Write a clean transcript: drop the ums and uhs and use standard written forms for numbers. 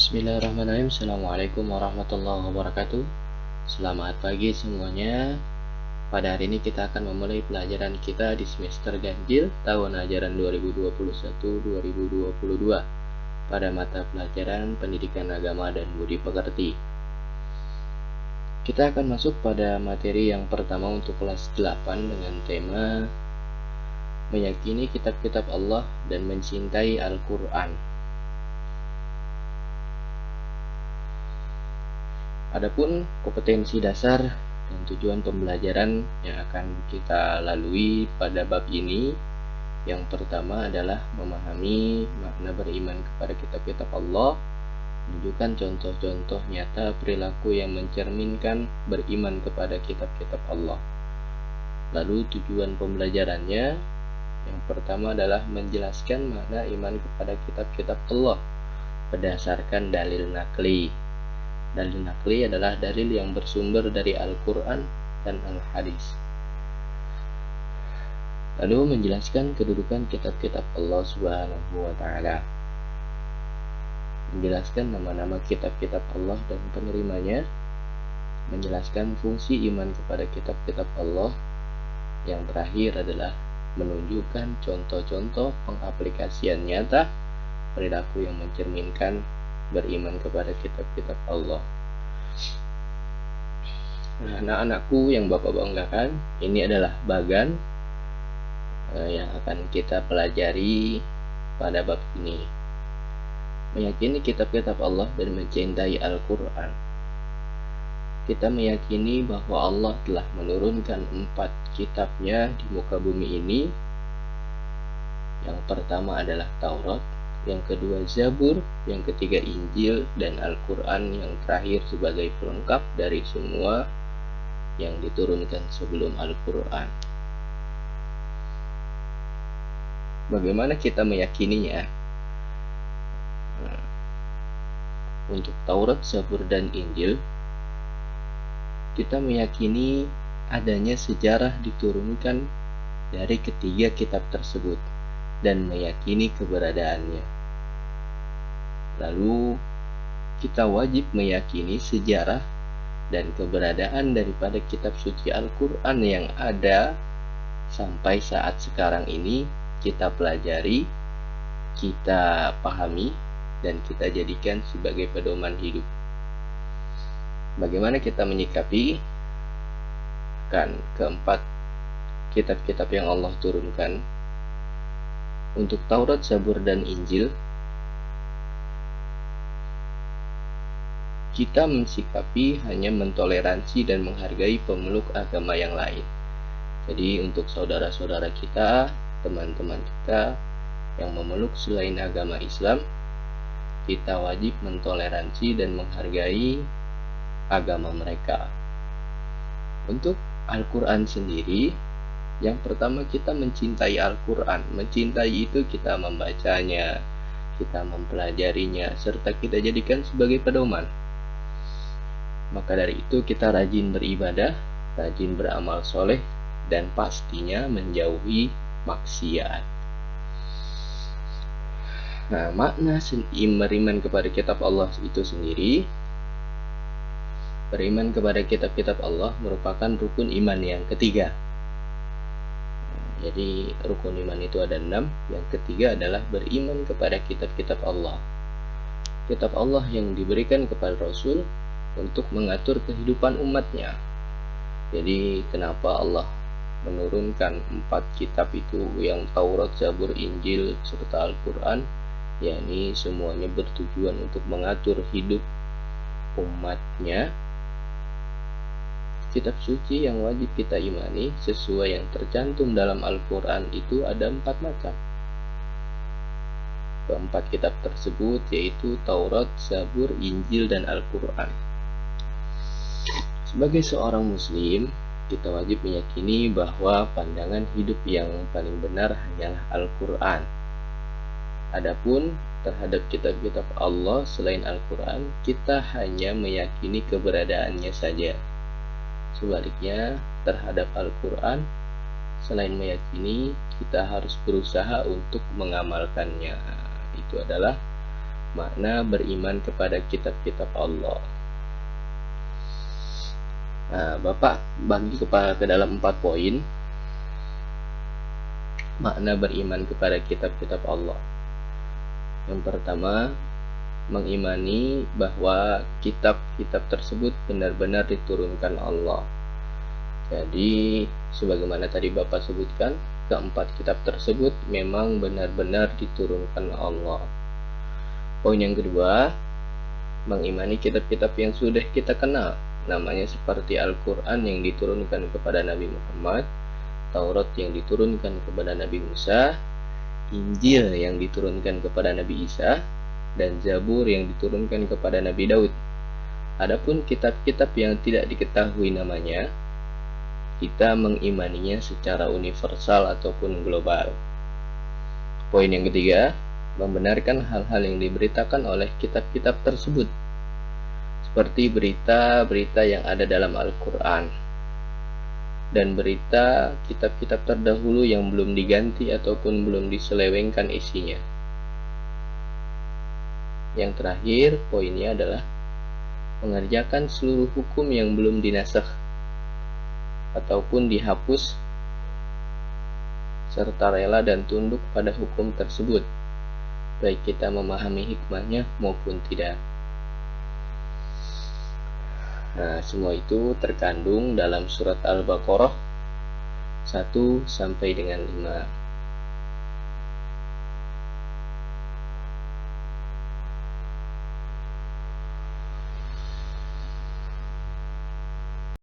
Bismillahirrahmanirrahim. Assalamualaikum warahmatullahi wabarakatuh. Selamat pagi semuanya. Pada hari ini kita akan memulai pelajaran kita di semester ganjil tahun ajaran 2021-2022 pada mata pelajaran Pendidikan Agama dan Budi Pekerti. Kita akan masuk pada materi yang pertama untuk kelas 8 dengan tema meyakini kitab-kitab Allah dan mencintai Al-Quran. Adapun kompetensi dasar dan tujuan pembelajaran yang akan kita lalui pada bab ini, yang pertama adalah memahami makna beriman kepada kitab-kitab Allah, menunjukkan contoh-contoh nyata perilaku yang mencerminkan beriman kepada kitab-kitab Allah. Lalu tujuan pembelajarannya, yang pertama adalah menjelaskan makna iman kepada kitab-kitab Allah berdasarkan dalil nakli. Dalil nakli adalah dalil yang bersumber dari Al-Quran dan Al-Hadis. Lalu menjelaskan kedudukan kitab-kitab Allah Subhanahu wa Ta'ala, menjelaskan nama-nama kitab-kitab Allah dan penerimanya, menjelaskan fungsi iman kepada kitab-kitab Allah. Yang terakhir adalah menunjukkan contoh-contoh pengaplikasian nyata perilaku yang mencerminkan beriman kepada kitab-kitab Allah. Nah, anak-anakku yang Bapak banggakan, ini adalah bagan yang akan kita pelajari pada bab ini. Meyakini kitab-kitab Allah dan mencintai Al-Quran. Kita meyakini bahwa Allah telah menurunkan 4 kitabnya di muka bumi ini. Yang pertama adalah Taurat, yang kedua Zabur, yang ketiga Injil, dan Al-Quran yang terakhir sebagai pelengkap dari semua yang diturunkan sebelum Al-Quran. Bagaimana kita meyakininya? Untuk Taurat, Zabur, dan Injil, kita meyakini adanya sejarah diturunkan dari ketiga kitab tersebut dan meyakini keberadaannya. Lalu kita wajib meyakini sejarah dan keberadaan daripada kitab suci Al-Quran yang ada sampai saat sekarang ini kita pelajari, kita pahami, dan kita jadikan sebagai pedoman hidup. Bagaimana kita menyikapi keempat kitab-kitab yang Allah turunkan? Untuk Taurat, Zabur, dan Injil, kita mensikapi hanya mentoleransi dan menghargai pemeluk agama yang lain. Jadi untuk saudara-saudara kita, teman-teman kita yang memeluk selain agama Islam, kita wajib mentoleransi dan menghargai agama mereka. Untuk Al-Quran sendiri, yang pertama kita mencintai Al-Quran. Mencintai itu kita membacanya, kita mempelajarinya, serta kita jadikan sebagai pedoman. Maka dari itu kita rajin beribadah, rajin beramal soleh, dan pastinya menjauhi maksiat. Nah, makna beriman kepada kitab Allah itu sendiri, beriman kepada kitab-kitab Allah merupakan rukun iman yang ketiga. Jadi rukun iman itu ada 6. Yang ketiga adalah beriman kepada kitab-kitab Allah. Kitab Allah yang diberikan kepada Rasul untuk mengatur kehidupan umatnya. Jadi kenapa Allah menurunkan 4 kitab itu, yang Taurat, Zabur, Injil, serta Al-Quran? Yakni semuanya bertujuan untuk mengatur hidup umatnya. Kitab suci yang wajib kita imani sesuai yang tercantum dalam Al-Quran itu ada 4 macam. Keempat kitab tersebut yaitu Taurat, Zabur, Injil, dan Al-Quran. Sebagai seorang muslim, kita wajib meyakini bahwa pandangan hidup yang paling benar hanyalah Al-Quran. Adapun terhadap kitab-kitab Allah selain Al-Quran, kita hanya meyakini keberadaannya saja. Sebaliknya, terhadap Al-Quran, selain meyakini, kita harus berusaha untuk mengamalkannya. Itu adalah makna beriman kepada kitab-kitab Allah. Nah, Bapak bagi ke dalam 4 poin makna beriman kepada kitab-kitab Allah. Yang pertama, mengimani bahwa kitab-kitab tersebut benar-benar diturunkan Allah. Jadi, sebagaimana tadi Bapak sebutkan, keempat kitab tersebut memang benar-benar diturunkan Allah. Poin yang kedua, mengimani kitab-kitab yang sudah kita kenal, namanya seperti Al-Quran yang diturunkan kepada Nabi Muhammad, Taurat yang diturunkan kepada Nabi Musa, Injil yang diturunkan kepada Nabi Isa, dan Zabur yang diturunkan kepada Nabi Daud. Adapun kitab-kitab yang tidak diketahui namanya, kita mengimaninya secara universal ataupun global. Poin yang ketiga, membenarkan hal-hal yang diberitakan oleh kitab-kitab tersebut, seperti berita-berita yang ada dalam Al-Quran, dan berita kitab-kitab terdahulu yang belum diganti ataupun belum diselewengkan isinya. Yang terakhir, poinnya adalah mengerjakan seluruh hukum yang belum dinasakh ataupun dihapus, serta rela dan tunduk pada hukum tersebut, baik kita memahami hikmahnya maupun tidak. Nah, semua itu terkandung dalam surat Al-Baqarah 1 sampai dengan 5.